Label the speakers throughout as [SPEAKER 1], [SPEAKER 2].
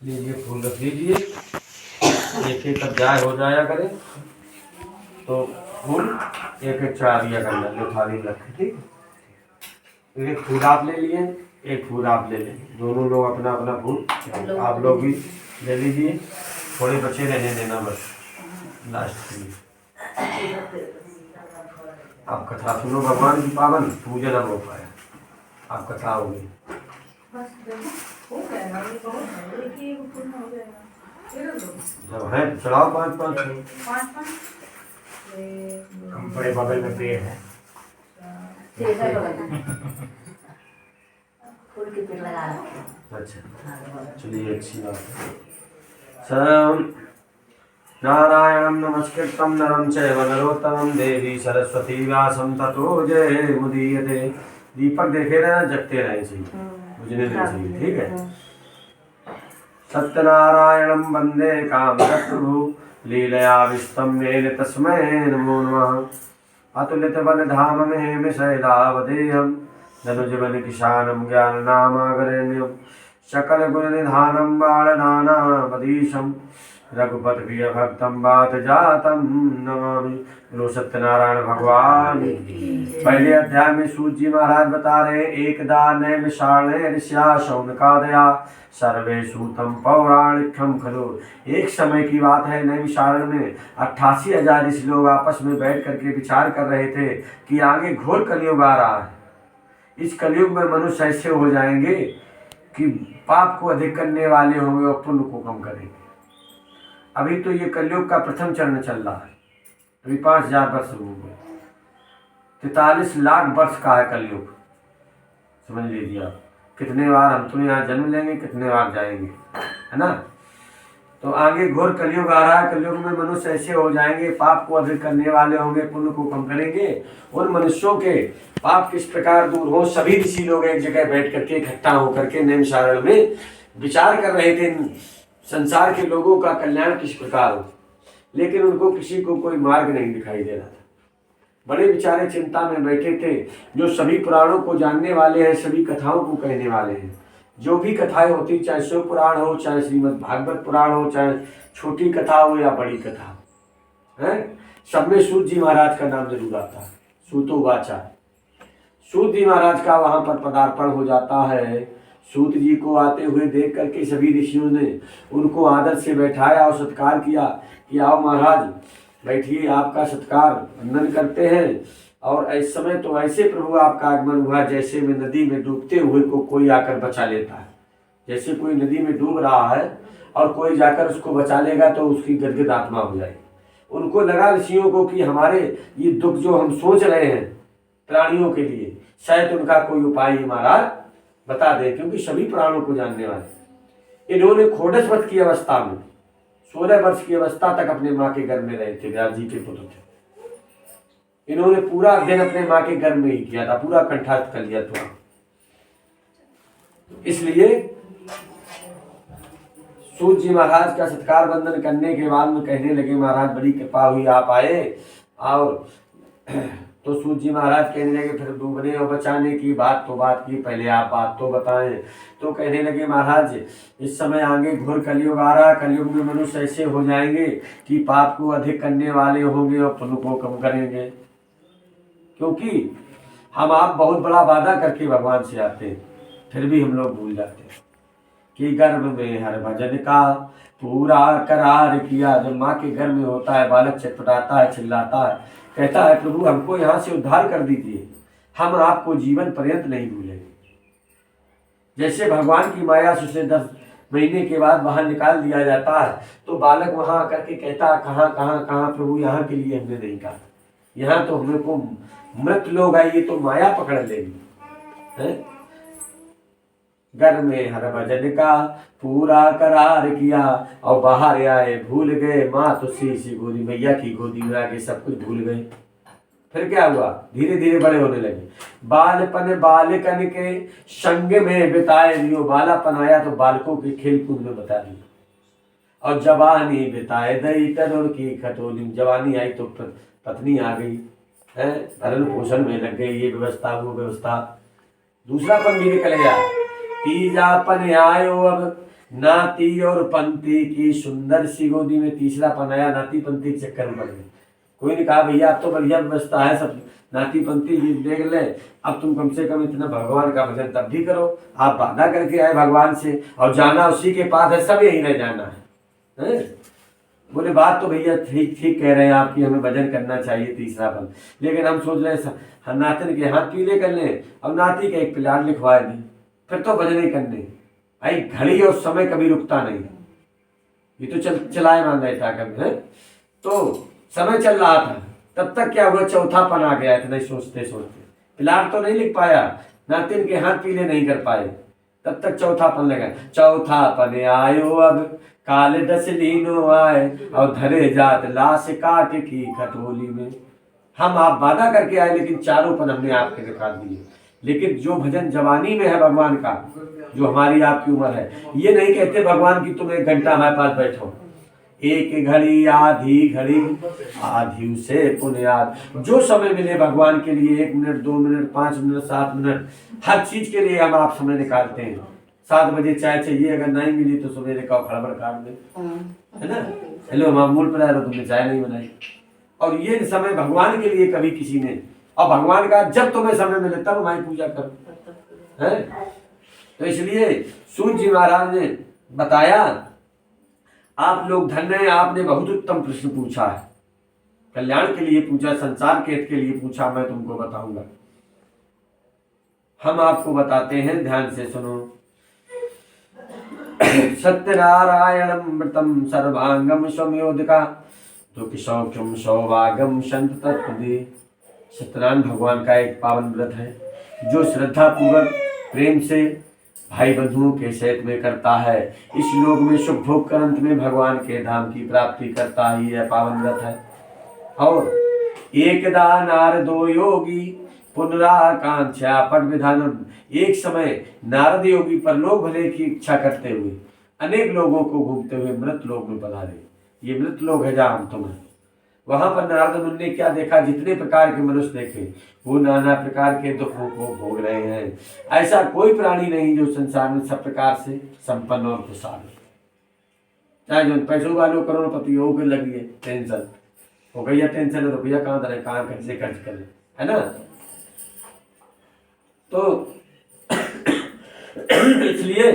[SPEAKER 1] लीजिए फूल रख लीजिए, एक एक अध्याय हो जाया करे तो फूल एक एक चढ़ा दिया करना, जो थाली में रखे। ठीक, एक फूल आप ले लिए, एक फूल आप ले लें, दोनों लोग अपना अपना फूल आप लोग भी ले लीजिए। थोड़े बचे रहने देना बस लास्ट के लिए। आप कथा सुनो, भगवान की पावन पूजन अब हो पाया, आप कथा हो गई। जब है चढ़ाओ 5-5
[SPEAKER 2] बड़े बगल में पेड़ है, फूल के पेड़ लगा रखे।
[SPEAKER 1] अच्छा चलिए, अच्छी बात है। सर्वं नारायणं नमस्कृतं नरं चैव नरोत्तमं देवी सरस्वती व्यासं ततो जय मुदीयते। दीपक देखे रहना, जगते रहे चाहिए, बुझने नहीं चाहिए। ठीक है। सत्यनारायणं वन्दे कामदप्रभु लीलयाविष्टं येन तस्मै नमो नमः। अतुलितबलधाम में शैलावदेयं धनुजबल किशानं ज्ञाननामागरेण्यं सकलगुणनिधानं बालनानामधीशं रघुपति भक्तं बात जातं नमामि। गुरु सत्यनारायण भगवान। पहले अध्याय में सूत जी महाराज बता रहे, एकदा नैमिषारण्ये ऋष्या शौनकादया सर्वे सूतम पौराणिकम खलु। एक समय की बात है, नैमिषारण्य में 88,000 ऋषि लोग आपस में बैठ करके विचार कर रहे थे कि आगे घोर कलयुग आ रहा है। इस कलयुग में मनुष्य ऐसे हो जाएंगे कि पाप को अधिक करने वाले होंगे और पुण्य को कम करेंगे। अभी तो ये कलयुग का प्रथम चरण चल रहा है, अभी 5,000 वर्ष हो गए, 43 लाख वर्ष का है कलयुग। समझ लीजिए आप, कितने बार हम तो यहाँ जन्म लेंगे, कितने बार जाएंगे, है ना। तो आगे घोर कलयुग आ रहा है। कलयुग में मनुष्य ऐसे हो जाएंगे, पाप को अधिक करने वाले होंगे, पुण्य को कम करेंगे। उन मनुष्यों के पाप किस प्रकार दूर हो, सभी ऋषि लोग एक जगह बैठ करके इकट्ठा होकर के नैमिषारण्य में विचार कर रहे थे संसार के लोगों का कल्याण किस प्रकार हो, लेकिन उनको किसी को कोई मार्ग नहीं दिखाई दे रहा था। बड़े बेचारे चिंता में बैठे थे। जो सभी पुराणों को जानने वाले हैं, सभी कथाओं को कहने वाले हैं, जो भी कथाएं होती, चाहे शिव पुराण हो, चाहे श्रीमद् भागवत पुराण हो, चाहे छोटी कथा हो या बड़ी कथा है, सब में सूत जी महाराज का नाम जरूर आता है। सूतो वाचा, सूत जी महाराज का वहां पर पदार्पण हो जाता है। सूत जी को आते हुए देख करके सभी ऋषियों ने उनको आदर से बैठाया और सत्कार किया कि आओ महाराज बैठिए, आपका सत्कार वंदन करते हैं। और इस समय तो ऐसे प्रभु आपका आगमन हुआ जैसे में नदी में डूबते हुए को कोई आकर बचा लेता है। जैसे कोई नदी में डूब रहा है और कोई जाकर उसको बचा लेगा तो उसकी गदगद आत्मा हो जाएगी। उनको लगा ऋषियों को कि हमारे ये दुख जो हम सोच रहे हैं प्राणियों के लिए, शायद उनका कोई उपाय महाराज बता दे, क्योंकि सभी प्राणों को जानने वाले। इन्होंने खोडच वध की अवस्था में 16 वर्ष की अवस्था तक अपने माँ के गर्भ में रहे थे, व्यास जी के पुत्र थे। इन्होंने पूरा दिन अपने माँ के गर्भ में ही किया था, पूरा कंठास्थ कर लिया था। इसलिए सूत जी महाराज का सत्कार वंदन करने के बाद में कहने लगे, महाराज बड़ी कृपा हुई आप आए। और तो सूत जी महाराज कहने लगे, फिर डूबने और बचाने की बात की, पहले आप बात तो बताएं। तो कहने लगे, महाराज इस समय आगे घोर कलयुग आ रहा है। कलयुग में मनुष्य ऐसे हो जाएंगे कि पाप को अधिक करने वाले होंगे और पुण्य को कम करेंगे। क्योंकि हम आप बहुत बड़ा वादा करके भगवान से आते हैं, फिर भी हम लोग भूल जाते हैं कि गर्भ में हर भजन का पूरा करार किया। जब माँ के गर्भ में होता है, बालक चटपटाता है, चिल्लाता है, कहता है प्रभु हमको यहाँ से उद्धार कर दीजिए, हम आपको जीवन पर्यंत नहीं भूलेंगे। जैसे भगवान की माया से उसे 10 महीने के बाद बाहर निकाल दिया जाता है, तो बालक वहां आकर के कहता है कहाँ कहाँ कहाँ प्रभु, यहाँ के लिए हमने नहीं कहा, यहाँ तो हमें को मृत लोग आए, ये तो माया पकड़ लेगी है। घर में हर भजन का पूरा करार किया और बाहर आए भूल गए माँ तुलसी सी गोदी, मैया की गोदी में आके सब कुछ भूल गए। फिर क्या हुआ, धीरे धीरे बड़े होने लगे। बालपन बालकन के संग में बिताए दियो, बालापन आया तो बालकों के खेल कूद में बता दिया। और जवानी बिताए दई तरुण की खटोली, जवानी आई तो पत्नी आ गई है, भरण पोषण में लग गई, ये व्यवस्था वो व्यवस्था, दूसरापन भी निकल गया। तीजापन आयो अब नाती और पंथी की सुंदर सी गोदी में। तीसरा पन आया, नाती पंथी के चक्कर में पड़ गए। कोई ने कहा भैया अब तो बढ़िया व्यवस्था है, सब नाती पंथी देख ले, अब तुम कम से कम इतना भगवान का भजन तब भी करो। आप वादा करके आए भगवान से और जाना उसी के पास है, सब यही रह जाना है। बोले बात तो भैया ठीक ठीक कह रहे हैं आपकी, हमें भजन करना चाहिए तीसरा पन, लेकिन हम सोच रहे हम नातिन के हाथ पीले कर लें और नाती का एक प्लाट लिखवा दें, फिर तो भजन ही करने। भाई घड़ी और समय कभी रुकता नहीं, ये तो चलायमान रहता कभी है। तो समय चल रहा था, तब तक क्या हुआ, चौथा पन आ गया। इतना ही सोचते सोचते प्लाट तो नहीं लिख पाया, नातिन के हाथ पीले नहीं कर पाए, तब तक चौथा पन लगा। चौथा पन आयो अब काले दस लीनो आए और धरे जात लाश काट की खटोली में। हम आप वादा करके आए, लेकिन चारों पन हमने आपके दिखा दिए। लेकिन जो भजन जवानी में है भगवान का, जो हमारी आपकी उम्र है, ये नहीं कहते भगवान की तुम 1 घंटा हमारे पास बैठो। 1 घड़ी आधी घड़ी आधी उसे पुण्याद, जो समय मिले भगवान के लिए, 1 मिनट 2 मिनट 5 मिनट 7 मिनट, हर चीज के लिए हम आप समय निकालते हैं। 7 बजे चाय चाहिए, अगर नहीं मिली तो सवेरे का खड़बड़ काट दे, है ना। हेलो मामूल पर आए, तुमने चाय नहीं बनाई। और ये समय भगवान के लिए कभी किसी ने, और भगवान का जब तुम्हें समय मिले तब हमारी पूजा करो, है। तो इसलिए सूत जी महाराज ने बताया, आप लोग धन्य हैं, आपने बहुत उत्तम प्रश्न पूछा है, कल्याण के लिए पूछा, संसार के हित के लिए पूछा। मैं तुमको बताऊंगा, हम आपको बताते हैं, ध्यान से सुनो। सत्यनारायणं व्रतं सर्वांगम संयोदिका दुख सौख्यम सौभागम संत तत्पदे। सत्यनारायण भगवान का एक पावन व्रत है, जो श्रद्धा पूर्वक प्रेम से भाई बंधुओं के सहित में करता है, इस लोक में सुख भोग कर अंत में भगवान के धाम की प्राप्ति करता ही यह पावन व्रत है। और एकदा नारदो योगी पुनराकांक्षा पट विधानम। एक समय नारद योगी परलोक भले की इच्छा करते हुए अनेक लोगों को घूमते हुए मृत लोक में पधारे। ये मृत लोक है जहाँ हम तुम हैं। वहां पर नारद मुनि ने क्या देखा, जितने प्रकार के मनुष्य देखे वो नाना प्रकार के दुखों को भोग रहे हैं। ऐसा कोई प्राणी नहीं जो संसार में सब प्रकार से संपन्न और खुशहाल है। चाहे जो पैसों वालों करोड़पति हो के लगी है टेंशन, हो गई है टेंशन, रुपया कहाँ धरे, कहाँ कैसे खर्च करें, है ना। तो इसलिए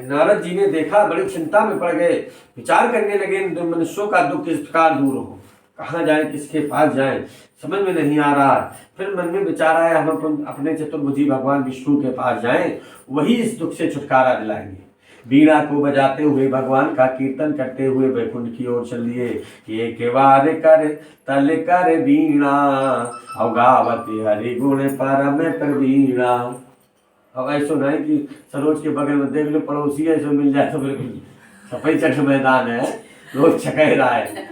[SPEAKER 1] नारद जी ने देखा, बड़ी चिंता में पड़ गए, विचार करने लगे मनुष्यों का दुख किस प्रकार दूर हो, कहाँ जाए, किसके पास जाए, समझ में नहीं आ रहा। फिर मन में विचार आया, हम अपने चतुर्भुजी भगवान विष्णु के पास जाएं, वही इस दुख से छुटकारा दिलाएंगे। बीड़ा को बजाते हुए भगवान का कीर्तन करते हुए वैकुंठ की ओर चलिए। ये केवार कर तल कर बीणा अवगावती हरि गुण परम प्रवीणा। अब ऐसा नहीं कि सरोज के बगल में देख लो पड़ोसी ऐसा मिल जाए तो बिल्कुल सफाई चट मैदान है, रोज छकह रहा है,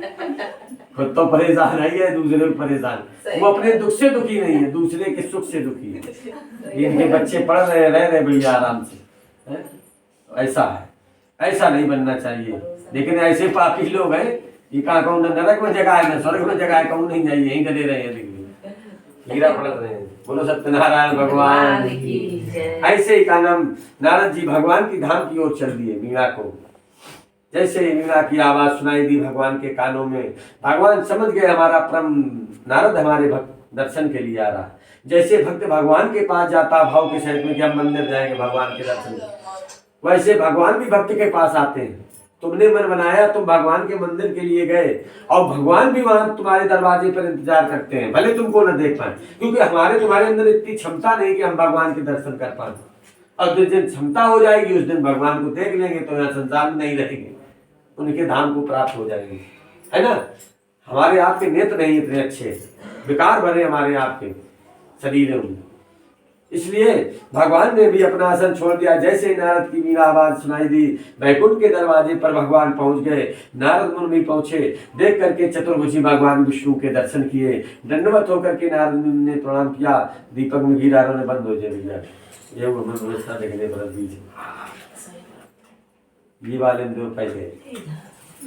[SPEAKER 1] खुद तो परेशान है, दूसरे को परेशान। वो अपने दुख से दुखी नहीं है, दूसरे के सुख से दुखी है। इनके बच्चे पढ़ रहे रह रहे भैया आराम से, है? ऐसा है, ऐसा नहीं बनना चाहिए। लेकिन ऐसे पापी लोग हैं, ये कहाँ कहूँ नरक में जगह है, न स्वर्ग में जगह है, कहूँ नहीं जाइए, यहीं डरे रहे हैं, हीरा पड़ रहे हैं। बोलो सत्यनारायण भगवान की। ऐसे ही का नाम नारद जी भगवान की धाम की ओर चल दिए। मीणा को जैसे मीणा की आवाज सुनाई दी भगवान के कानों में, भगवान समझ गए हमारा परम नारद हमारे भक्त दर्शन के लिए आ रहा। जैसे भक्त भगवान के पास जाता भाव के सहित में कि हम मंदिर जाएंगे भगवान के दर्शन, वैसे भगवान भी भक्त के पास आते हैं। तुमने मन बनाया, तुम भगवान के मंदिर के लिए गए और भगवान भी वहां तुम्हारे दरवाजे पर इंतजार करते हैं, भले तुमको न देख पाए, क्योंकि हमारे तुम्हारे अंदर इतनी क्षमता नहीं कि हम भगवान के दर्शन कर पाए। और जिस दिन क्षमता हो जाएगी उस दिन भगवान को देख लेंगे, तो यहाँ संसार में नहीं रहेंगे, उनके धाम को प्राप्त हो जाएंगे, है ना। हमारे आपके नेत्र नहीं इतने अच्छे, विकार बने हमारे आपके शरीर में, इसलिए भगवान ने भी अपना आसन छोड़ दिया। जैसे नारद की मीणा आवाज सुनाई दी, वैकुंठ के दरवाजे पर भगवान पहुंच गए। नारद मुनि पहुंचे, देख करके चतुर्भुजी भगवान विष्णु के दर्शन किए। दंडवत होकर के नारद मुनि ने प्रणाम किया। दीपक में घी डालने बंद हो जाए, ये व्यवस्था देखने पर दीजिए। ये वाले दो पहले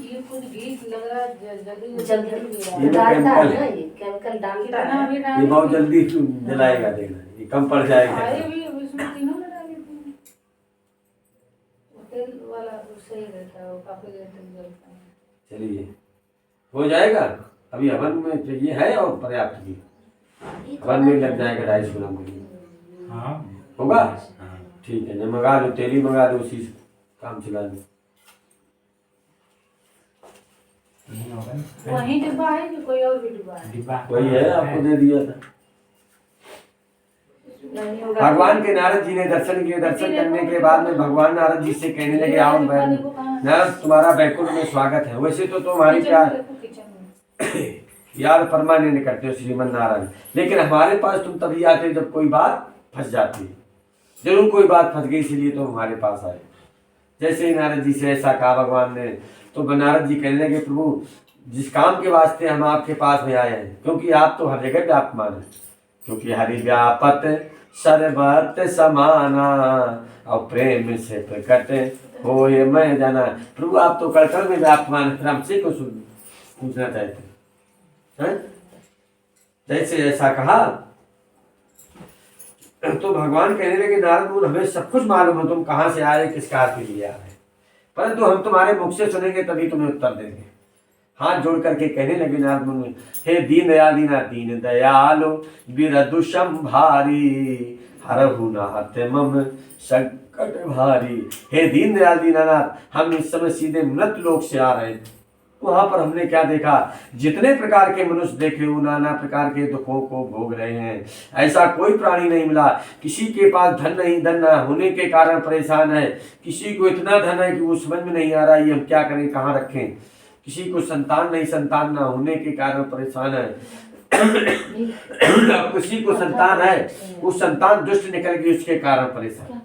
[SPEAKER 2] ये कुछ गीत लग रहा है,
[SPEAKER 1] ये बहुत जल्दी जलाएगा, देखना ये कम पड़ जाएगा।
[SPEAKER 2] सही रहता है, वो काफी देर तक जलता है।
[SPEAKER 1] चलिए हो जाएगा। अभी हवन में चाहिए है और पर्याप्त भी, हवन में लग जाएगा 250 ग्राम के लिए।
[SPEAKER 3] हाँ
[SPEAKER 1] होगा
[SPEAKER 3] हाँ।
[SPEAKER 1] ठीक है, जब मंगा लो तेली मंगा लो, उसी से काम चला लो।
[SPEAKER 3] नहीं होगा ना?
[SPEAKER 2] वही डिब्बा है कि कोई और भी डिब्बा है?
[SPEAKER 3] डिब्बा
[SPEAKER 1] वही है, आपको दे दिया था।
[SPEAKER 2] नहीं होगा।
[SPEAKER 1] भगवान के नारद जी ने दर्शन किए, दर्शन करने के बाद में भगवान नारद जी से कहने लगे, आओ नारद तुम्हारा बैकुंठ में स्वागत है। वैसे तो तुम्हारी प्यार याद परमानेंट करते हो श्रीमन नारायण, लेकिन हमारे पास तुम तभी आते हो जब कोई बात फंस जाती है। जरूर कोई बात फंस गई, इसीलिए तो हमारे पास आए। जैसे ही नारद जी से ऐसा कहा भगवान ने, तो नारद जी कहने लगे, प्रभु जिस काम के वास्ते हम आपके पास में आए हैं, क्योंकि आप तो हर जगह व्यापमान है, क्योंकि हरि व्यापत सर्वत्र समाना और प्रेम से प्रकट हो ये मैं जाना। प्रभु आप तो कड़कड़ में व्यापमान, फिर हमसे कुछ पूछना चाहते हैं? जैसे ऐसा कहा तो भगवान कहने लगे, नारद मुनि हमें सब कुछ मालूम है, तुम कहाँ से आए, किस कार्य के लिए आए, परंतु हम तुम्हारे मुख से सुनेंगे तभी तुम्हें उत्तर देंगे। हाथ जोड़ करके कहने लगे नारद मुनि, हे दीन दयालीना दीन दयालो विरदुषम भारी हरहु नाथ मम संकट भारी। हे दीन दयाल दीनानाथ, हम इस समय सीधे मृत लोक से आ रहे थे। वहां पर हमने क्या देखा, जितने प्रकार के मनुष्य देखे वो नाना प्रकार के दुखों को भोग रहे हैं। ऐसा कोई प्राणी नहीं मिला, किसी के पास धन नहीं, धन न होने के कारण परेशान है, किसी को इतना धन है कि वो समझ में नहीं आ रहा ये हम क्या करें, कहाँ रखें, किसी को संतान नहीं, संतान न होने के कारण परेशान है किसी को संतान है, वो संतान दुष्ट निकल गई उसके कारण परेशान।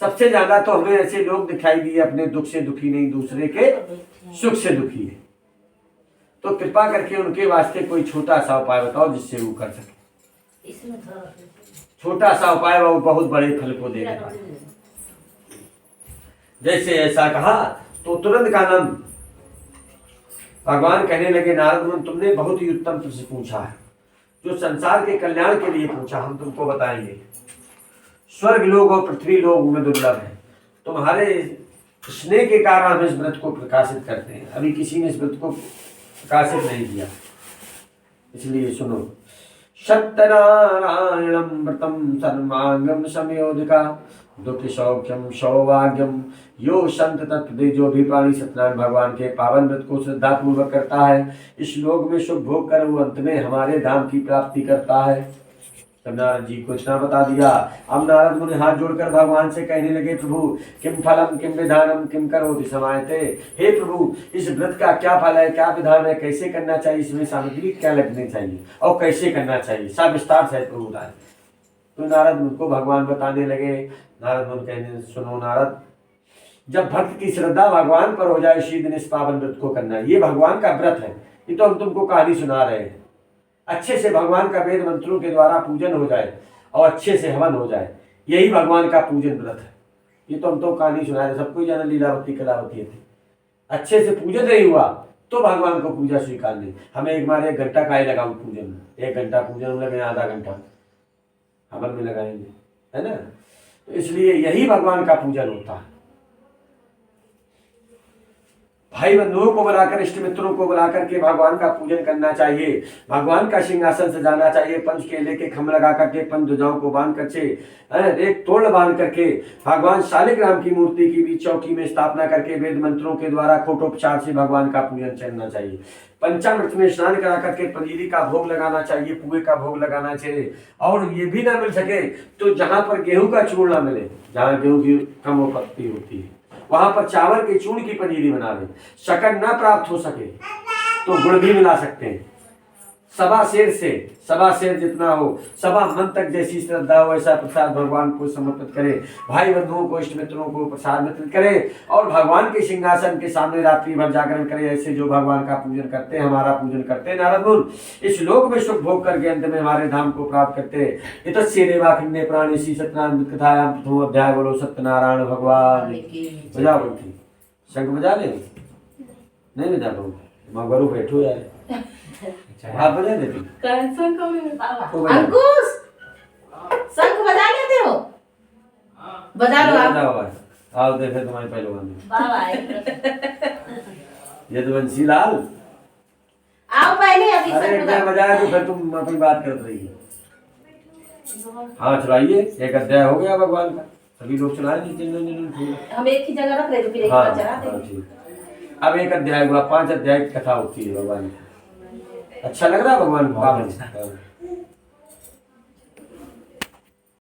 [SPEAKER 1] सबसे ज्यादा तो हमें ऐसे लोग दिखाई दिए अपने दुख से दुखी नहीं, दूसरे के सुख से दुखी है। तो कृपा करके उनके वास्ते कोई छोटा सा उपाय बताओ जिससे वो कर सके। छोटा सा उपाय वो बहुत बड़े फल को देगा। जैसे ऐसा कहा तो तुरंत का नाम भगवान कहने लगे, नारद मुनि तुमने बहुत ही उत्तम तुमसे पूछा है, जो संसार के कल्याण के लिए पूछा, हम तुमको बताएंगे। स्वर्ग लोग और पृथ्वी लोग में दुर्लभ है, तुम्हारे स्नेह के कारण हम इस व्रत को प्रकाशित करते हैं। अभी किसी ने इस व्रत को प्रकाशित नहीं किया, इसलिए सुनो। सत्यनारायणं व्रतं सर्वांगम समयोधिका दुख सौख्यम सौभाग्यम यो संत तत्व। जो भी प्राणी सत्यनारायण भगवान के पावन व्रत को श्रद्धा पूर्वक करता है, इस लोक में सुख भोग कर वो अंत में हमारे धाम की प्राप्ति करता है। तब नारद जी को इतना बता दिया। अब नारद मुनि हाथ जोड़कर भगवान से कहने लगे, प्रभु किम फलम किम विधानम किम करोति समायते। हे प्रभु इस व्रत का क्या फल है, क्या विधान है, कैसे करना चाहिए, इसमें सामग्री क्या लगनी चाहिए और कैसे करना चाहिए, सब विस्तार से प्रभु बताए। तो नारद मुनि को भगवान बताने लगे। नारद मुनि कहने, सुनो नारद, जब भक्त की श्रद्धा भगवान पर हो जाए इसी दिन इस पावन व्रत को करना है। ये भगवान का व्रत है, ये तो हम तुमको कहानी सुना रहे हैं। अच्छे से भगवान का वेद मंत्रों के द्वारा पूजन हो जाए और अच्छे से हवन हो जाए, यही भगवान का पूजन व्रत है। ये तो हम तो कहानी सुना रहे, सबको जाना लीलावती कलावती थी। अच्छे से पूजन नहीं हुआ तो भगवान को पूजा स्वीकार नहीं। हमें एक बार 1 घंटा का ही लगाऊ पूजन में, 1 घंटा पूजन में लगे, आधा घंटा हवन में लगाएंगे, है ना। तो इसलिए यही भगवान का पूजन होता है। भाई बंधुओं को बुलाकर, इष्ट मित्रों को बुलाकर के भगवान का पूजन करना चाहिए। भगवान का सिंहासन सजाना चाहिए। 5 केले के खम्भ लगा करके, 5 ध्वजाओं को बांध करके, एक तोड़ बांध करके भगवान शालिग्राम की मूर्ति की भी चौकी में स्थापना करके वेद मंत्रों के द्वारा खोटोपचार से भगवान का पूजन करना चाहिए। पंचामृत में स्नान करा करके पनीरी का भोग लगाना चाहिए, पुए का भोग लगाना चाहिए। और ये भी ना मिल सके तो जहां पर गेहूं का चूर्ण ना मिले, जहां गेहूं की कम उपस्थिति होती है, वहां पर चावल के चूर्ण की पनीरी बना दें। शक्कर न प्राप्त हो सके तो गुड़ भी मिला सकते हैं। सवा शेर जितना हो, सवा मन तक जैसी श्रद्धा हो ऐसा प्रसाद भगवान को समर्पित करे। भाई बंधुओं को, इष्ट मित्रों को प्रसाद वितरित करे और भगवान के सिंहासन के सामने रात्रि भर जागरण करे। ऐसे जो भगवान का पूजन करते हैं, हमारा पूजन करते हैं नारद मुनि, इस लोक में सुख भोग करके अंत में हमारे धाम को प्राप्त करते हैं। इतस्य रेवाखंडे प्राणी सी सत्यनारायण कथायां प्रथम अध्याय। बोलो सत्यनारायण भगवान। बजा बोलती शंख बजा ले, नहीं बजा पाऊँ मगरू बैठो यार, आप बजा देती
[SPEAKER 2] अंकुश शंख बजा लेते हो? बजा लो आप।
[SPEAKER 1] आओ देखे तुम्हारे पहलवान
[SPEAKER 2] बाबा
[SPEAKER 1] यदुवंशी लाल।
[SPEAKER 2] आओ पहले अभी
[SPEAKER 1] अरे एक बार मजा आया तो फिर तुम अपनी बात कर रही है। हाँ चलाइए, एक अध्याय हो गया भगवान का, सभी लोग चलाए नहीं।
[SPEAKER 2] हम एक ही जगह रख रहे तो फिर एक
[SPEAKER 1] हाँ
[SPEAKER 2] बार चला
[SPEAKER 1] हाँ
[SPEAKER 2] देंगे।
[SPEAKER 1] ठीक। अब एक अध्याय हुआ, 5 अध्याय की कथा होती है भगवान की। अच्छा लग रहा है भगवान को?
[SPEAKER 3] बहुत अच्छा।